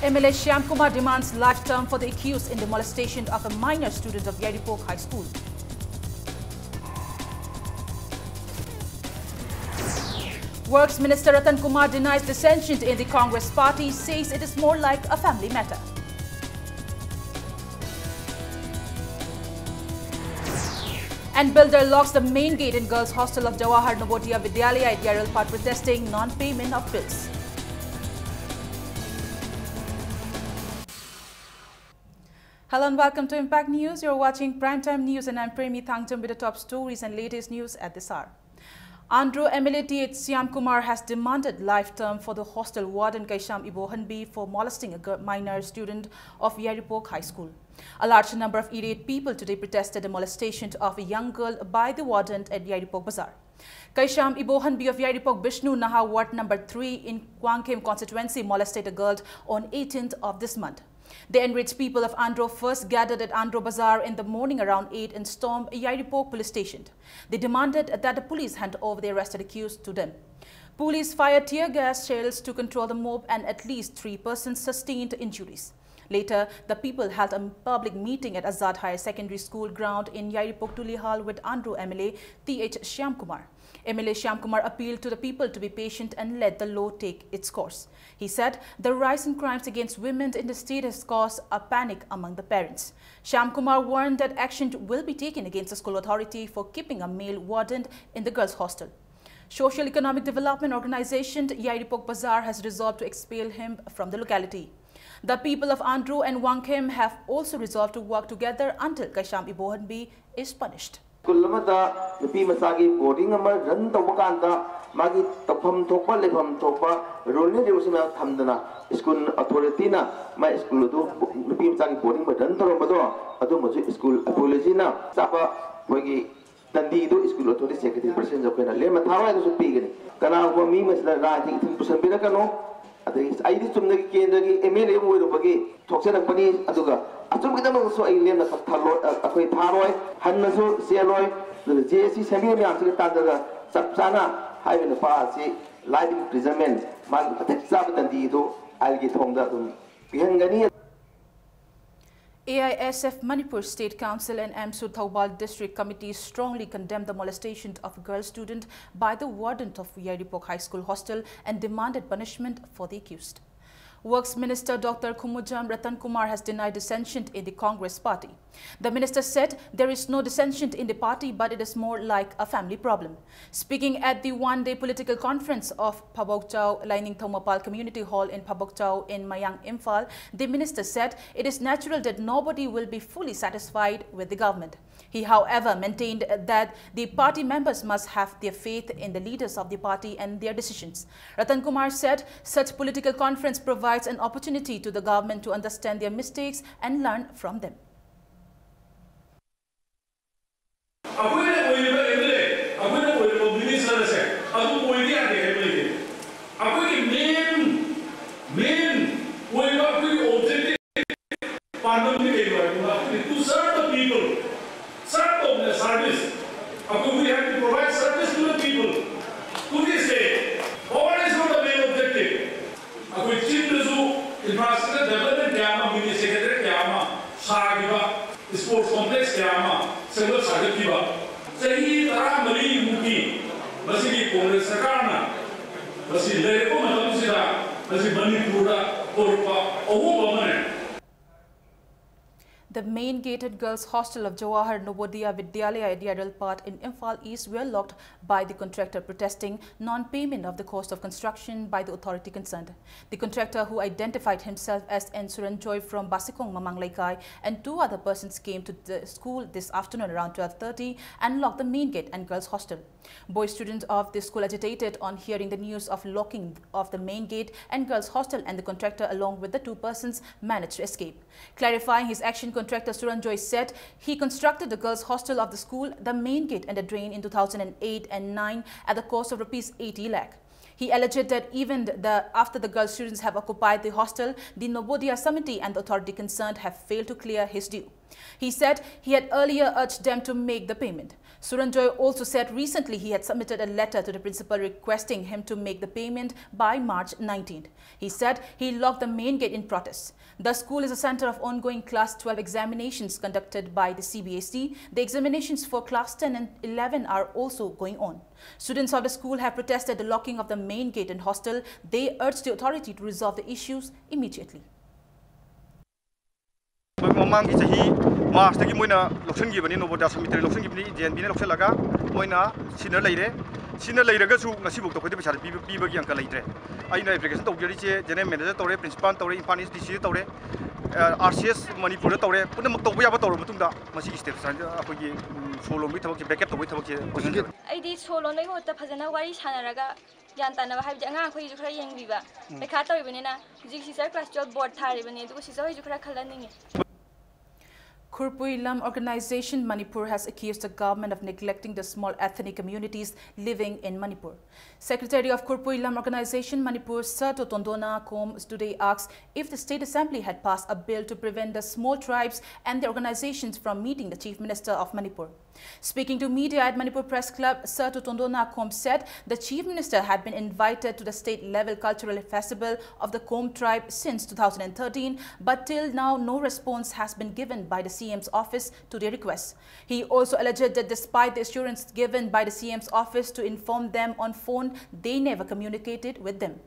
MLA Shyam Kumar demands life term for the accused in the molestation of a minor student of Yaripok High School. Works Minister Ratan Kumar denies dissension in the Congress party, says it is more like a family matter. And builder locks the main gate in girls' hostel of Jawahar Navodaya Vidyalaya at Yaralpad protesting non-payment of bills. Hello and welcome to Impact News. You're watching Primetime News and I'm Premi Thangcham with the top stories and latest news at this hour. Andhra MLA Shyam Kumar has demanded life term for the hostel warden Kaisham Ibohanbi for molesting a minor student of Yaripok High School. A large number of irate people today protested the molestation of a young girl by the warden at Yaripok Bazaar. Kaisham Ibohanbi of Yaripok Bishnu Naha Ward number 3 in Kwangkem constituency molested a girl on 18th of this month. The enraged people of Andhra first gathered at Andhra Bazaar in the morning around 8 and stormed Yaripok police station. They demanded that the police hand over the arrested accused to them. Police fired tear gas shells to control the mob and at least 3 persons sustained injuries. Later, the people held a public meeting at Azad Higher Secondary School ground in Yaripok Tulihal with Andhra MLA Th Shyam Kumar. MLA Shyam Kumar appealed to the people to be patient and let the law take its course. He said the rise in crimes against women in the state has caused a panic among the parents. Shyam Kumar warned that action will be taken against the school authority for keeping a male warden in the girls' hostel. Social Economic Development Organization Yaripok Bazaar has resolved to expel him from the locality. The people of Andhra and Wangkhem have also resolved to work together until Kaisham Ibohanbi is punished. Kulamata the Pimasagi boarding a run the Wakanda, Magi Topam Topa, Lepam Topa, Rolling the Usama Tamdana, School Authoritina, my school do Pimasagi boarding, but run the Romado, Adomo school Apologina, Sapa, Wagi, Tandido, school authority secretary, President of Lema Tawa, the Pigani, Kana, Mimas, writing to Sambiracano. I did some immediate word of a gay, Toxin Company, Aduga. I took them also a lane of Taroi, Hanazo, Sealoi, the JC Semi-Answer Tanda, Sapsana, having a party, live imprisonment, Man, Sabat Dido, I'll get home that Pihangani. AISF Manipur State Council and Amsu Thaubal District Committee strongly condemned the molestation of a girl student by the warden of Yaripok High School hostel and demanded punishment for the accused. Works Minister Dr. Kumujam Ratan Kumar has denied dissension in the Congress party. The minister said there is no dissension in the party, but it is more like a family problem. Speaking at the one-day political conference of Phabokchau Lining Thomapal Community Hall in Phabokchau in Mayang, Imphal, the minister said it is natural that nobody will be fully satisfied with the government. He, however, maintained that the party members must have their faith in the leaders of the party and their decisions. Ratan Kumar said such political conference provides an opportunity to the government to understand their mistakes and learn from them. To serve the people, serve the service. We have to provide service to the people. To this day, what is not the main objective? We chief infrastructure development Kyama, Ministry Secretary Kyama, Sagiba, sports complex Kyama, several Sagakiba. Say, Taramari Muki, Basili Congress Sakarna, Basili Lepo Matamusida, Basili Manipura, Orpa, Owu. The main gated girls' hostel of Jawahar Navodaya Vidyalaya at Yaralpad in Imphal East were locked by the contractor protesting non-payment of the cost of construction by the authority concerned. The contractor, who identified himself as N. Suranjoy from Basikong Mamang Laikai, and 2 other persons came to the school this afternoon around 12:30 and locked the main gate and girls' hostel. Boy students of the school agitated on hearing the news of locking of the main gate and girls' hostel, and the contractor along with the 2 persons managed to escape. Clarifying his action, contractor Suranjoy said he constructed the girls' hostel of the school, the main gate and the drain in 2008 and 9 at the cost of Rs 80 lakh. He alleged that even after the girl students have occupied the hostel, the Navodaya Samiti and the authority concerned have failed to clear his due. He said he had earlier urged them to make the payment. Suranjoy also said recently he had submitted a letter to the principal requesting him to make the payment by March 19th. He said he locked the main gate in protest. The school is a center of ongoing Class 12 examinations conducted by the CBSE. The examinations for Class 10 and 11 are also going on. Students of the school have protested the locking of the main gate and hostel. They urged the authority to resolve the issues immediately. March tagi moina loction gibani Novoda cemetery loction gibani JNB ne loction laga moina senior leire su ngasi buk to khodi pesa bi bagi angka leitre aina application to gari che general manager tore principal tore Impani's DC tore RCS Manipur tore puna mak to bu ya ba tore matungda masi step san akogi solo mi thabak backup to thabak aidi solo nei hota phajana wari sanaraga yantana ba habja nga khoi ju khara yengbiba pekha toibinina hujik sisar class 12 board tharibani du sisar ju khara khalaningi. Khurpui Lam Organization Manipur has accused the government of neglecting the small ethnic communities living in Manipur. Secretary of Khurpui Lam Organization Manipur, Serto Tondona Kom, today asked if the State Assembly had passed a bill to prevent the small tribes and their organizations from meeting the Chief Minister of Manipur. Speaking to media at Manipur Press Club, Serto Tondona Kom said the Chief Minister had been invited to the state-level cultural festival of the Kom tribe since 2013, but till now no response has been given by the CM's office to their request. He also alleged that despite the assurance given by the CM's office to inform them on phone, they never communicated with them.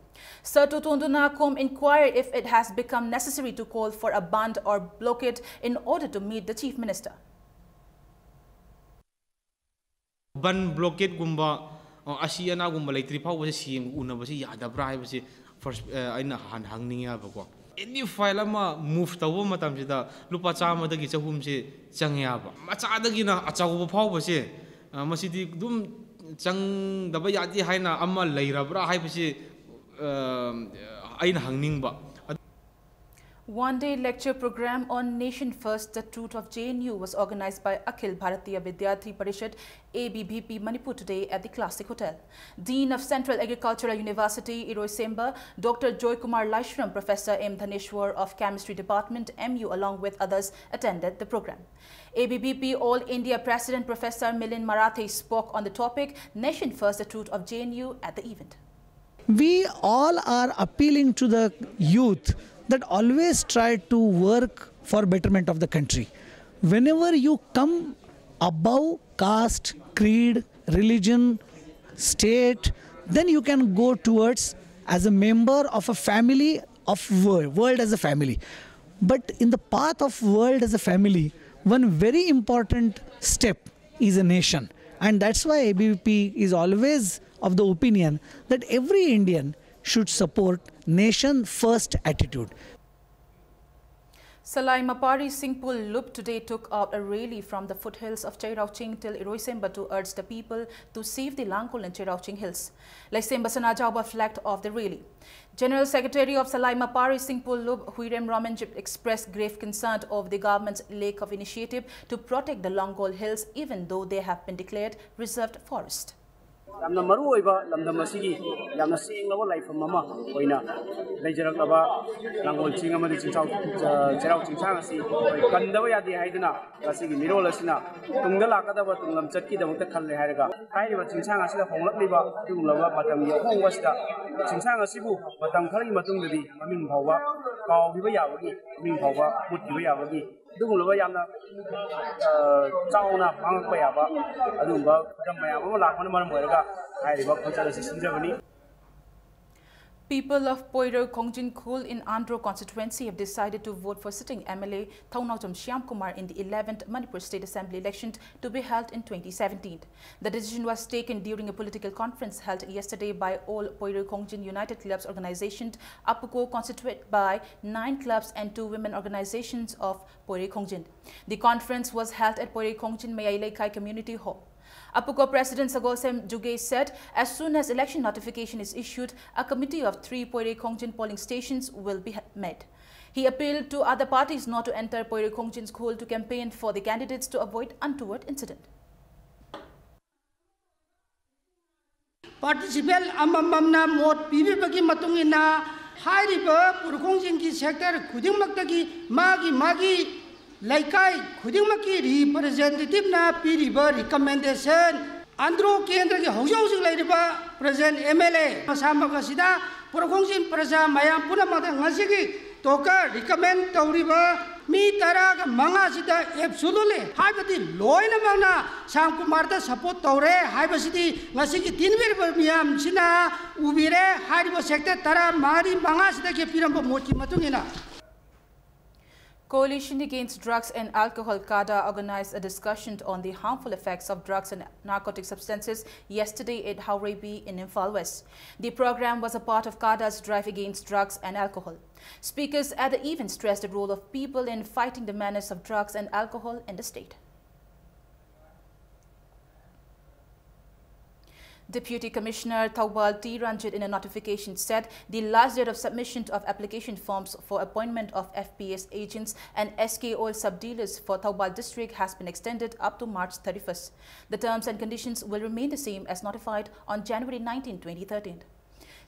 Serto Tondona Kom inquired if it has become necessary to call for a band or blockade in order to meet the Chief Minister. Ban blockade gumba Asiana gumba like Tripa was seeing Unabasi Yadabra was first in a hanging up. Any file move the woman Tamsida, Lupachama the Gitahumse, Changiaba. Machadagina, Achago Powase, Masidi Dum Chang Dabayati Haina Amma Laira Bra Hypasi Ain hanging ba. One-day lecture program on Nation First, the Truth of JNU was organized by Akhil Bharatiya Vidyarthi Parishad ABVP Manipur today at the Classic Hotel. Dean of Central Agricultural University, Iroisemba, Dr. Joy Kumar Laishram, Professor M. Dhaneshwar of Chemistry Department, MU, along with others, attended the program. ABVP All India President Professor Milind Marathe spoke on the topic Nation First, the Truth of JNU at the event. We all are appealing to the youth that always try to work for betterment of the country. Whenever you come above caste, creed, religion, state, then you can go towards as a member of a family of world as a family. But in the path of world as a family, one very important step is a nation. And that's why ABVP is always of the opinion that every Indian should support nation first attitude. Salai Mapari Singpul Loop today took out a rally from the foothills of Cheirauching till Iroisemba to urge the people to save the Langkol and Cheirauching hills. Laisemba Sanajauba flagged off the rally. General Secretary of Salai Mapari Singpul Loop, Huirem Ramanjip, expressed grave concern of the government's lack of initiative to protect the Langkol hills even though they have been declared reserved forest. Yamna maru oiba lamdam asigi yamna singlawa life mama oina leijarakaba langol chinga madi chingchau cherau chingchang asi kandawa yadi haiduna asigi mirol asina tungda lakadaba tunglam chatki damukta khalle hairaga hairiba chingchang asida honglakliba tunglawa matam ya hongwasida chingchang asibu matam khari matungdadi maming phawba kawbiba yabagi maming phawba mutkiba yabagi dugulaba yamna chauna phangakpa yaba adumba damaya lakmana maram oiraga People of Poiro Kongjin Khul in Andhra constituency have decided to vote for sitting MLA Thaunautam Shyam Kumar in the 11th Manipur State Assembly election to be held in 2017. The decision was taken during a political conference held yesterday by all Poiro Kongjin United Clubs organizations, Apuko constituted by 9 clubs and 2 women organizations of Poiro Kongjin. The conference was held at Poiro Kongjin Mayailekai Community Hall. Apuko President Sagosem Juge said as soon as election notification is issued, a committee of 3 Poiro Kongjin polling stations will be made. He appealed to other parties not to enter Poiro Kongjin School to campaign for the candidates to avoid untoward incident. Participant amamamna mot pibibagi matungina hairiba Poiro Kongjin ki sector khudingmaktagi magi laikai khudingmaki representative na piriba recommendation andro kendra ki hojau lairiba present MLA masamaga sida prokhongsin praja mayam punamada ngasigi toka recommend tauriba mi taraga manga sida absolutely haibati loina mangna Sam Kumar da support taure haibasidi ngasigi tinbir miyam sina ubire haiba sector tara mari manga sida ke piramba mochi matungina. Coalition Against Drugs and Alcohol CADA organized a discussion on the harmful effects of drugs and narcotic substances yesterday at Hauraibi in Imphal West. The program was a part of CADA's drive against drugs and alcohol. Speakers at the event stressed the role of people in fighting the menace of drugs and alcohol in the state. Deputy Commissioner Thoubal T. Ranjit in a notification said the last date of submission of application forms for appointment of FPS agents and SK oil sub-dealers for Thoubal district has been extended up to March 31st. The terms and conditions will remain the same as notified on January 19, 2013.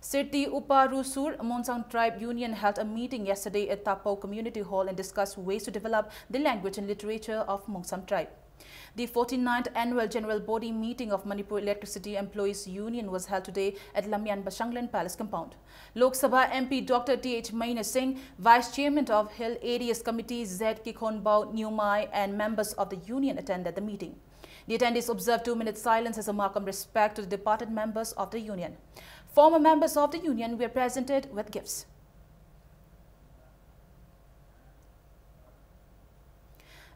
Sirti Uparusur Monsang Tribe Union held a meeting yesterday at Tapau Community Hall and discussed ways to develop the language and literature of Monsang Tribe. The 49th Annual General Body Meeting of Manipur Electricity Employees Union was held today at Lamyan Bashanglan Palace Compound. Lok Sabha MP Dr. T.H. Maina Singh, Vice Chairman of Hill Areas Committee Z. Kikhonbao Nyumai and members of the union attended the meeting. The attendees observed 2-minute silence as a mark of respect to the departed members of the union. Former members of the union were presented with gifts.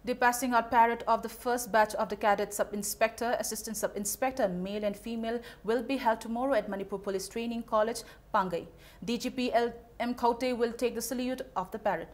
The passing out parade of the first batch of the cadet sub-inspector, assistant sub-inspector, male and female, will be held tomorrow at Manipur Police Training College, Pangai. DGP L.M. Khote will take the salute of the parade.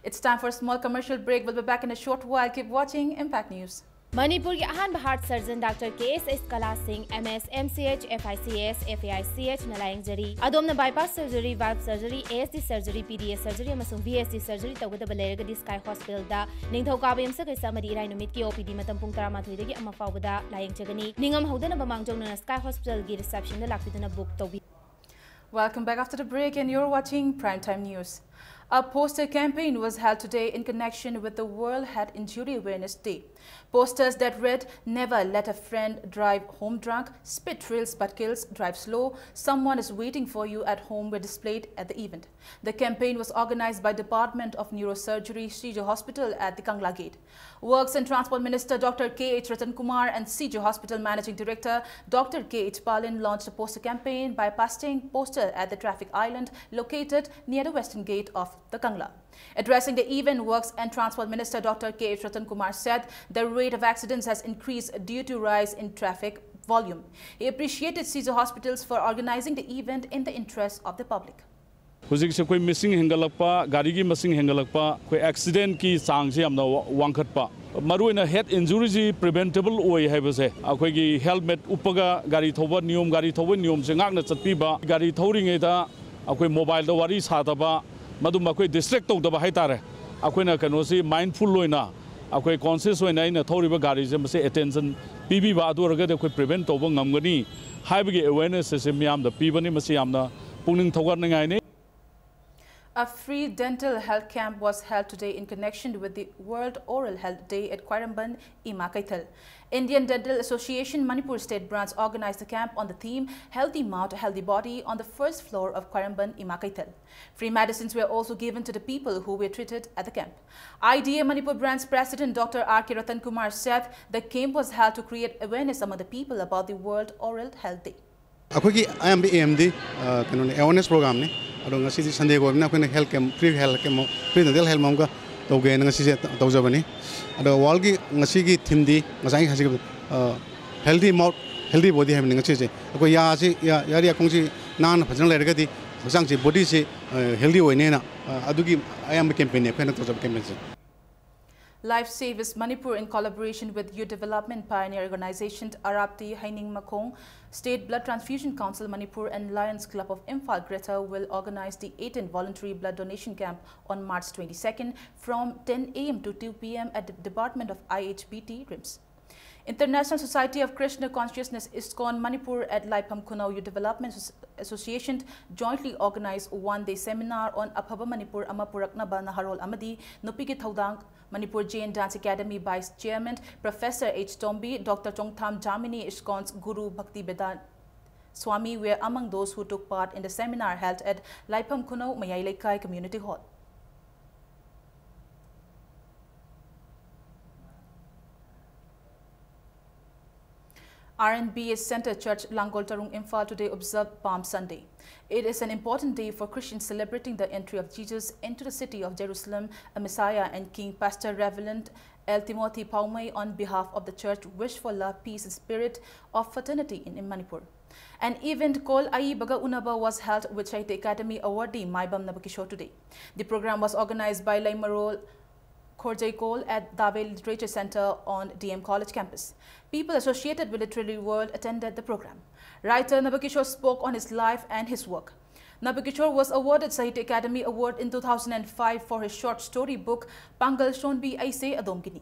It's time for a small commercial break. We'll be back in a short while. Keep watching Impact News. Manipur के अहान heart surgeon doctor KS Kala Singh MS MCH FICS FAICH नलायंग जरी अदोमना bypass surgery valve surgery ASD surgery PDA surgery अमसुंग VSD surgery तौगदब लेरगदी Sky Hospital दा निंगथौकाब यमसगै समरी इराय नुमित की OPD मतम पुंग 13 दगी अमा फावदा लायंग जगनी निंगम हौदना बमांगजौना स्काई हॉस्पिटल की रिसेप्शन दा लाक्तिदना book तौबी. Welcome back after the break and you're watching Primetime News. A poster campaign was held today in connection with the World Head Injury Awareness Day. Posters that read, "Never let a friend drive home drunk," "Spit thrills but kills, drive slow," "Someone is waiting for you at home" were displayed at the event. The campaign was organized by Department of Neurosurgery, Sijo Hospital at the Kangla Gate. Works and Transport Minister Dr. K.H. Ratan Kumar and Sijo Hospital Managing Director Dr. K.H. Palin launched a poster campaign by pasting poster at the traffic island located near the western gate of the Kangla. Addressing the event, Works and Transport Minister Dr. K.H. Ratan Kumar said the rate of accidents has increased due to rise in traffic volume. He appreciated Sijo Hospitals for organizing the event in the interest of the public. Hujik se koi missing hengalakpa gari ki missing hengalakpa koi accident ki sang se amna wangkhatpa maruina head injury ji preventable oi haibase akoi gi helmet upaga gari thoba niyom se ngakna chatpiba gari thoringe da akoi mobile da wari sataba madum akoi distract tawdaba haitare akoina kano si mindful loina akoi conscious oina ina thoriba gari se mase attention pibi ba aduraga de koi prevent tawba ngamgani haibagi awareness se miyam da pibani mase amna pungning thogarngai ne. A free dental health camp was held today in connection with the World Oral Health Day at Kwaramban, Ima Kaithal. Indian Dental Association Manipur State Branch organized the camp on the theme "Healthy Mouth, Healthy Body" on the first floor of Kwaramban, Ima Kaithal. Free medicines were also given to the people who were treated at the camp. IDA Manipur Branch President Dr. R.K. Ratan Kumar said the camp was held to create awareness among the people about the World Oral Health Day. IMB AMD awareness program ne ado ngasi Sunday go na kone health camp free dental health mam ka toge ngasi se tawjabani ado wall gi ngasi gi theme di ngasai hasi healthy mouth healthy body ham ngasi se ko ya ri kongsi nan phajang le ga di hosang si body se healthy oine na adugi IMB campaign ne phena tawjab campaign se. Life Savers Manipur, in collaboration with Youth Development Pioneer Organization Arapti Haining Makong, State Blood Transfusion Council Manipur and Lions Club of Imphal Greater will organize the 18th Voluntary Blood Donation Camp on March 22nd from 10 a.m. to 2 p.m. at the Department of IHBT RIMS. International Society of Krishna Consciousness ISKCON Manipur at Laipham Khunau Youth Development Association jointly organized one-day seminar on Aphaba Manipur Ama Puraknaba Naharol Amadi Nupiki Thaudang Manipur Jain Dance Academy Vice Chairman Professor H. Tombi, Dr. Chongtham Jamini ISKCON's Guru Bhakti Vedant Swami were among those who took part in the seminar held at Laipham Khunau Mayai Laikai Community Hall. RNBS Center Church Langol Tarung Imphal today observed Palm Sunday. It is an important day for Christians celebrating the entry of Jesus into the city of Jerusalem, a Messiah and King. Pastor Reverend L. Timothy Paumai on behalf of the church wished for love, peace and spirit of fraternity in Manipur. An event called Ai Baga Unaba was held with Sahityya Academy awardee Maibam Nabakishore today. The program was organized by Laimarol Khorjai Kol at Dave Literature Center on DM College campus. People associated with the literary world attended the program. Writer Nabakishore spoke on his life and his work. Nabakishore was awarded Sahityya Academy Award in 2005 for his short story book Pangal Shonbi Aise Adomgini.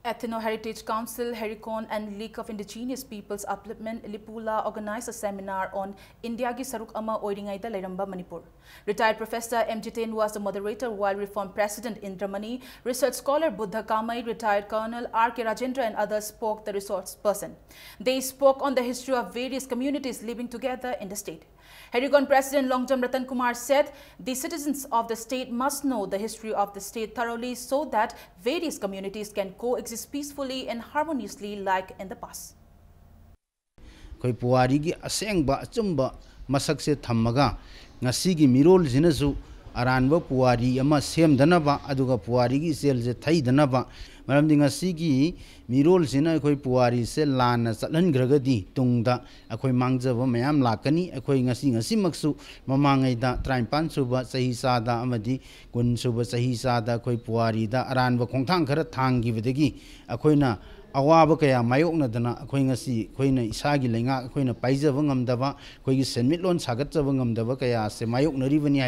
Ethno Heritage Council, Hericon and League of Indigenous Peoples Upliftment Lipula organized a seminar on Indiagi Saruk Ama Oiringai da Lairamba Manipur. Retired Professor M. Jiten was the moderator, while Reform President Indramani, research scholar Buddha Kamai, retired Colonel R. K. Rajendra and others spoke the resource person. They spoke on the history of various communities living together in the state. Hericon President Longjam Ratan Kumar said the citizens of the state must know the history of the state thoroughly so that various communities can coexist peacefully and harmoniously like in the past. Koi puari gi asengba achumba masakse thammaga ngasigi mirol jinasu aranba puari ama semdanaba aduga puari gi selje thaidanaba maramdi ngasigi mirol jina koi puari se lana chatlangragadi tungda akoi mangjaba mayam lakani akoi ngasi maksu mamangai da 35 suba sahi sada amadi kun suba sahi sada koi puari da aranba khongthang khara thangi bedagi akoina awaba kaya mayokna dana akoi ngasi koina isagi lenga koina paijaba ngamdaba koigi senmitlon sagatjaba ngamdaba kaya se mayokna ribani.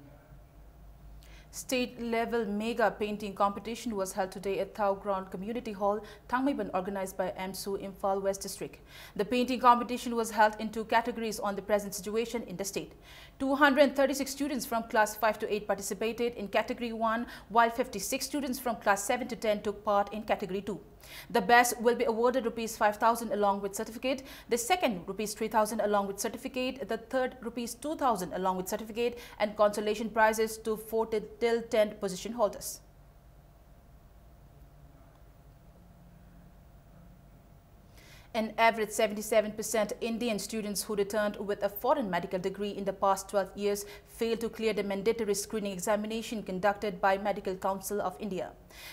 State-level mega painting competition was held today at Thau Ground Community Hall, Thangmaiban, organized by AMSU Imphal West District. The painting competition was held in two categories on the present situation in the state. 236 students from class 5 to 8 participated in category 1, while 56 students from class 7 to 10 took part in category 2. The best will be awarded Rs 5,000 along with certificate, the second Rs 3,000 along with certificate, the third Rs 2,000 along with certificate, and consolation prizes to 4 till 10 position holders. An average 77% Indian students who returned with a foreign medical degree in the past 12 years failed to clear the mandatory screening examination conducted by Medical Council of India.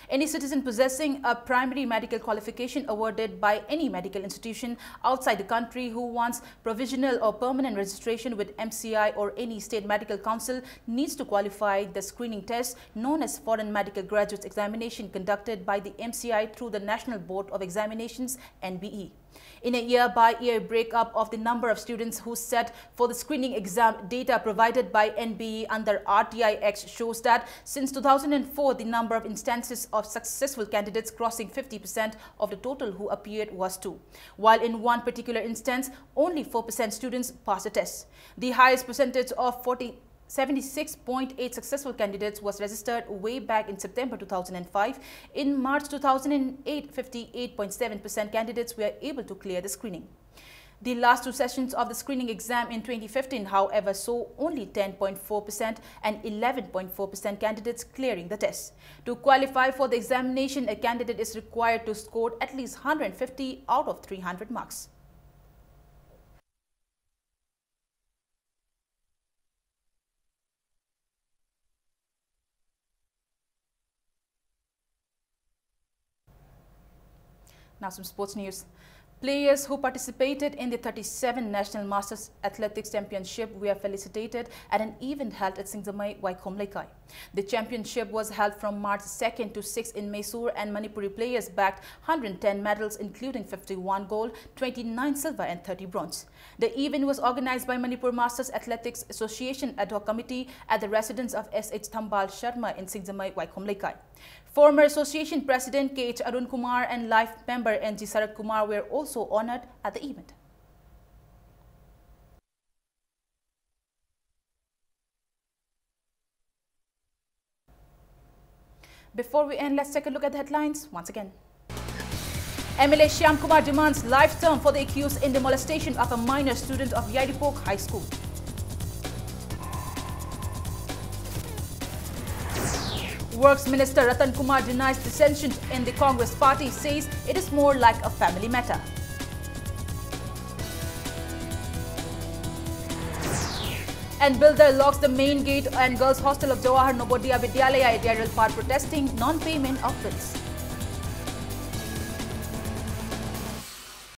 Any citizen possessing a primary medical qualification awarded by any medical institution outside the country who wants provisional or permanent registration with MCI or any state medical council needs to qualify the screening test known as Foreign Medical Graduates Examination conducted by the MCI through the National Board of Examinations (NBE). In a year-by-year breakup of the number of students who sat for the screening exam, data provided by NBE under RTIX shows that since 2004, the number of instances of successful candidates crossing 50% of the total who appeared was 2, while in one particular instance, only 4% students passed the test. The highest percentage of 76.8 successful candidates was registered way back in September 2005. In March 2008, 58.7% candidates were able to clear the screening. The last two sessions of the screening exam in 2015, however, saw only 10.4% and 11.4% candidates clearing the test. To qualify for the examination, a candidate is required to score at least 150 out of 300 marks. Now some sports news. Players who participated in the 37 National Masters Athletics Championship were felicitated at an event held at Singzamai, Waikhomlaikai. The championship was held from March 2nd to 6th in Mysore, and Manipuri players bagged 110 medals, including 51 gold, 29 silver and 30 bronze. The event was organized by Manipur Masters Athletics Association Ad Hoc Committee at the residence of S.H. Thambal Sharma in Singzamai, Waikhomlaikai. Former Association President K.H. Arun Kumar and Life Member N.G. Sarat Kumar were also honored at the event. Before we end, let's take a look at the headlines once again. MLA Shyam Kumar demands life term for the accused in the molestation of a minor student of Yaidipok High School. Works Minister Ratan Kumar denies dissension in the Congress party, says it is more like a family matter. And builder locks the main gate and girls hostel of Jawahar Navodaya Vidyalaya at Yaral Park, protesting non-payment of bills.